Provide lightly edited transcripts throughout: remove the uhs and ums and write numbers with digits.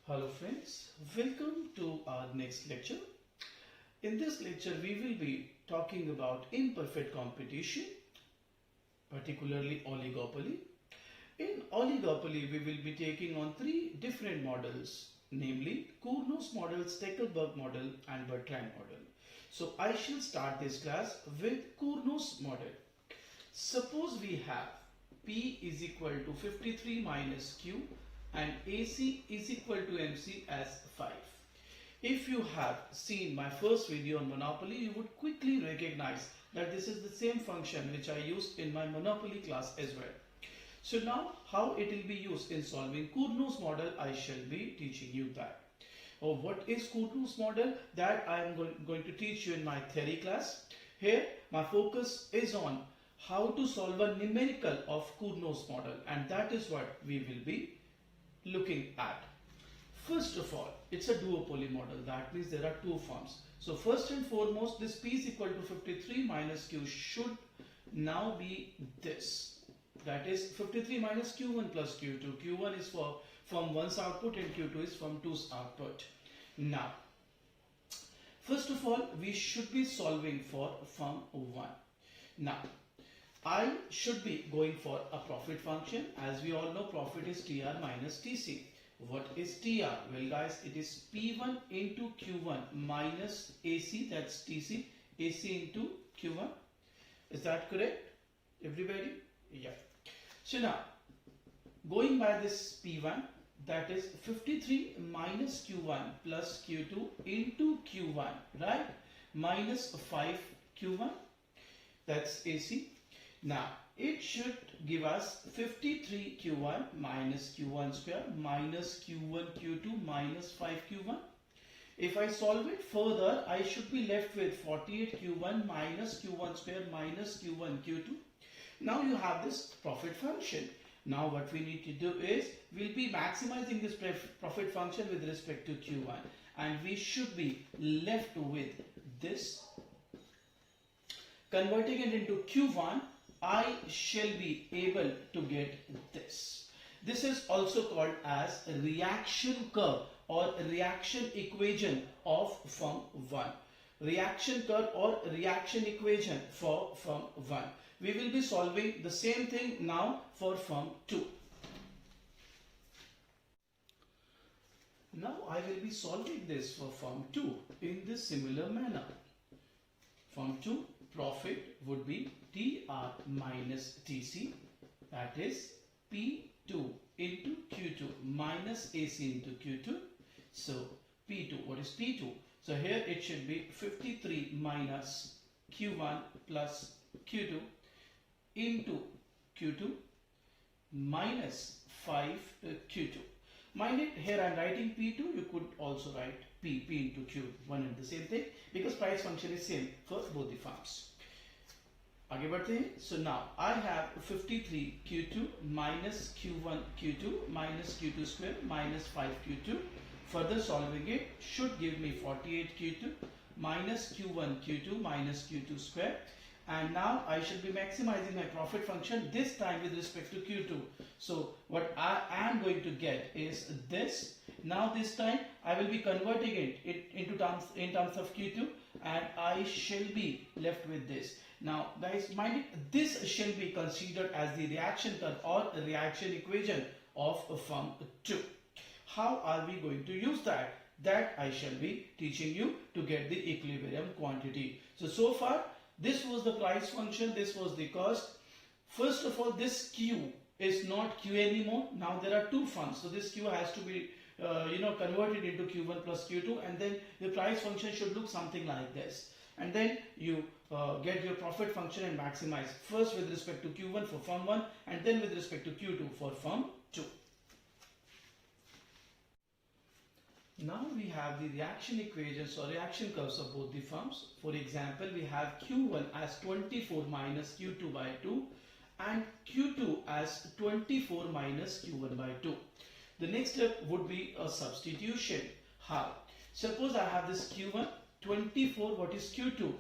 Hello friends, welcome to our next lecture. In this lecture we will be talking about imperfect competition, particularly oligopoly. In oligopoly we will be taking on three different models, namely Cournot's model, Steckelberg model and Bertrand model. So I shall start this class with Cournot's model. Suppose we have P is equal to 53 minus Q and AC is equal to MC as 5. If you have seen my first video on monopoly, you would quickly recognize that this is the same function which I used in my monopoly class as well. So now how it will be used in solving Cournot's model, I shall be teaching you that. What is Cournot's model? That I am going to teach you in my theory class. Here my focus is on how to solve a numerical of Cournot's model, and that is what we will be looking at. First of all, it's a duopoly model. That means there are two forms. So first and foremost, this P is equal to 53 minus Q should now be this. That is 53 minus Q1 plus Q2. Q1 is from 1's output and Q2 is from 2's output. Now, first of all, we should be solving for form 1. Now, I should be going for a profit function. As we all know, profit is TR minus TC. What is TR? Well guys, it is P1 into Q1 minus AC, that's TC, AC into Q1. Is that correct? Everybody? Yeah. So now, going by this P1, that is 53 minus Q1 plus Q2 into Q1, right? Minus 5 Q1, that's AC. Now, it should give us 53 Q1 minus Q1 square minus Q1 Q2 minus 5 Q1. If I solve it further, I should be left with 48 Q1 minus Q1 square minus Q1 Q2. Now you have this profit function. Now what we need to do is, we'll be maximizing this profit function with respect to Q1. And we should be left with this. Converting it into Q1, I shall be able to get this. This is also called as reaction curve or reaction equation of form 1. Reaction curve or reaction equation for form 1. We will be solving the same thing now for form 2. Now I will be solving this for form 2 in this similar manner. Form 2, profit would be TR minus TC, that is P2 into Q2 minus AC into Q2. So P2, what is P2? So here it should be 53 minus Q1 plus Q2 into Q2 minus 5 Q2. Mind it, here I am writing P2, you could also write P into Q, one and the same thing, because price function is same for both the forms. आगे बढ़ते हैं. So now I have 53 Q2 minus Q1 Q2 minus Q2 square minus 5 Q2. Further solving it should give me 48 Q2 minus Q1 Q2 minus Q2 square. And now I should be maximizing my profit function, this time with respect to Q2. So what I am going to get is this. Now this time I will be converting it into terms of Q2, and I shall be left with this. Now guys, mind it, this shall be considered as the reaction curve or reaction equation of form 2. How are we going to use that? That I shall be teaching you to get the equilibrium quantity. So far, this was the price function, this was the cost. First of all, this Q is not Q anymore. Now there are two funds. So this Q has to be converted into Q1 plus Q2, and then the price function should look something like this. And then you get your profit function and maximize first with respect to Q1 for firm 1 and then with respect to Q2 for firm 2. Now we have the reaction equations or reaction curves of both the firms. For example, we have Q1 as 24 minus Q2 by 2 and Q2 as 24 minus Q1 by 2. The next step would be a substitution. How? Suppose I have this Q1, 24, what is Q2?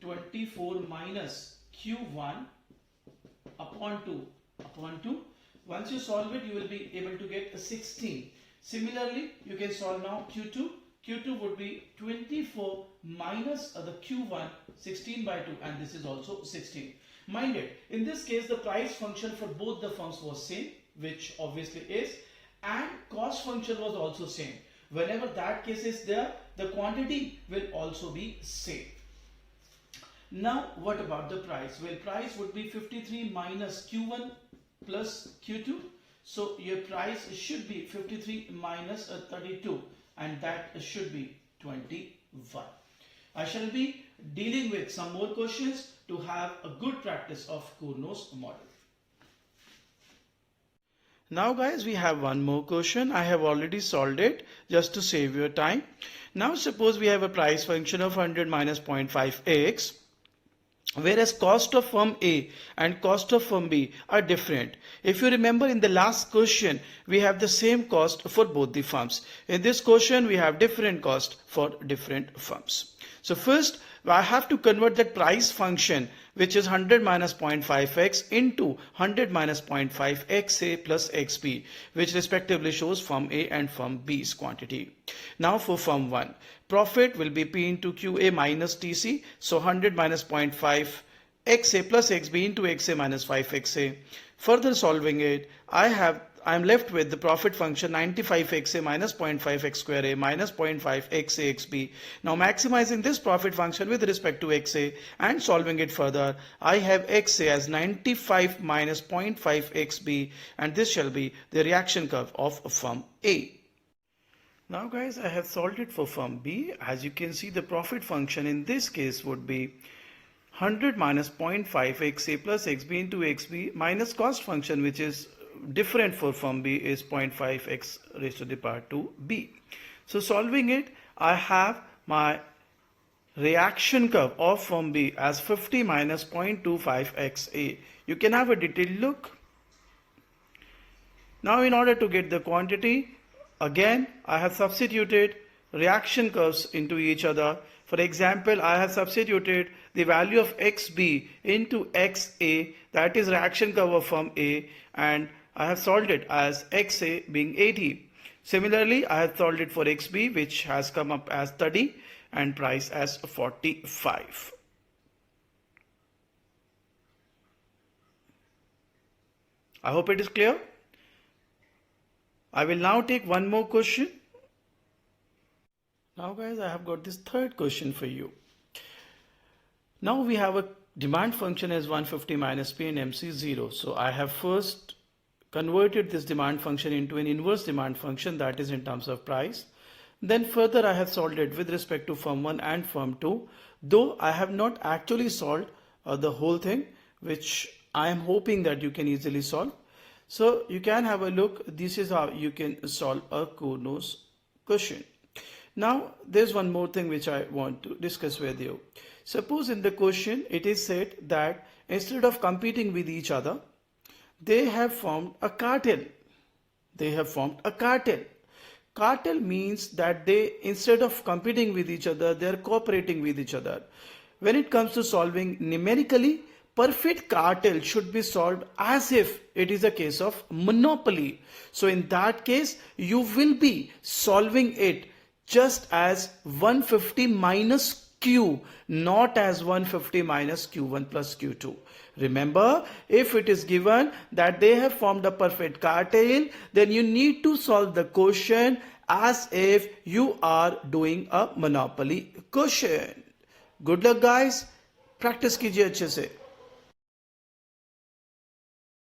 24 minus Q1 upon 2. Once you solve it, you will be able to get a 16. Similarly, you can solve now Q2. Q2 would be 24 minus the Q1, 16 by 2, and this is also 16. Mind it, in this case the price function for both the firms was same, which obviously is, and cost function was also same. Whenever that case is there, the quantity will also be same. Now what about the price? Well, price would be 53 minus Q1 plus Q2. So your price should be 53 minus 32, and that should be 21. I shall be dealing with some more questions to have a good practice of Cournot's model. Now guys, we have one more question. I have already solved it just to save your time. Now suppose we have a price function of 100 minus 0.5x, whereas cost of firm A and cost of firm B are different. If you remember, in the last question we have the same cost for both the firms. In this question we have different cost for different firms. So first I have to convert that price function, which is 100 minus 0.5x, into 100 minus 0.5xa plus xb, which respectively shows firm A and firm B's quantity. Now for firm 1, profit will be P into QA minus TC. So 100 minus 0.5 XA plus XB into XA minus 5XA. Further solving it, I'm left with the profit function 95XA minus 0.5 X square A minus 0.5 XA XB. Now maximizing this profit function with respect to XA and solving it further, I have XA as 95 minus 0.5 XB, and this shall be the reaction curve of firm A. Now guys, I have solved it for firm B. As you can see, the profit function in this case would be 100 minus 0.5 XA plus XB into XB minus cost function, which is different for firm B, is 0.5 x raised to the power 2b. So solving it, I have my reaction curve of firm B as 50 minus 0.25 XA. You can have a detailed look. Now in order to get the quantity, again I have substituted reaction curves into each other. For example, I have substituted the value of XB into XA, that is reaction curve of firm A, and I have solved it as XA being 80. Similarly, I have solved it for XB, which has come up as 30 and price as 45. I hope it is clear. I will now take one more question. Now guys, I have got this third question for you. Now we have a demand function as 150 minus P and MC 0. So I have first converted this demand function into an inverse demand function, that is in terms of price. Then further I have solved it with respect to firm 1 and firm 2, though I have not actually solved the whole thing, which I am hoping that you can easily solve. So you can have a look. This is how you can solve a Cournot's question. Now there's one more thing which I want to discuss with you. Suppose in the question it is said that instead of competing with each other, they have formed a cartel. They have formed a cartel. Cartel means that they, instead of competing with each other, they are cooperating with each other. When it comes to solving numerically, perfect cartel should be solved as if it is a case of monopoly. So in that case, you will be solving it just as 150 minus Q, not as 150 minus Q1 plus Q2. Remember, if it is given that they have formed a perfect cartel, then you need to solve the question as if you are doing a monopoly question. Good luck guys. Practice कीजिए अच्छे से.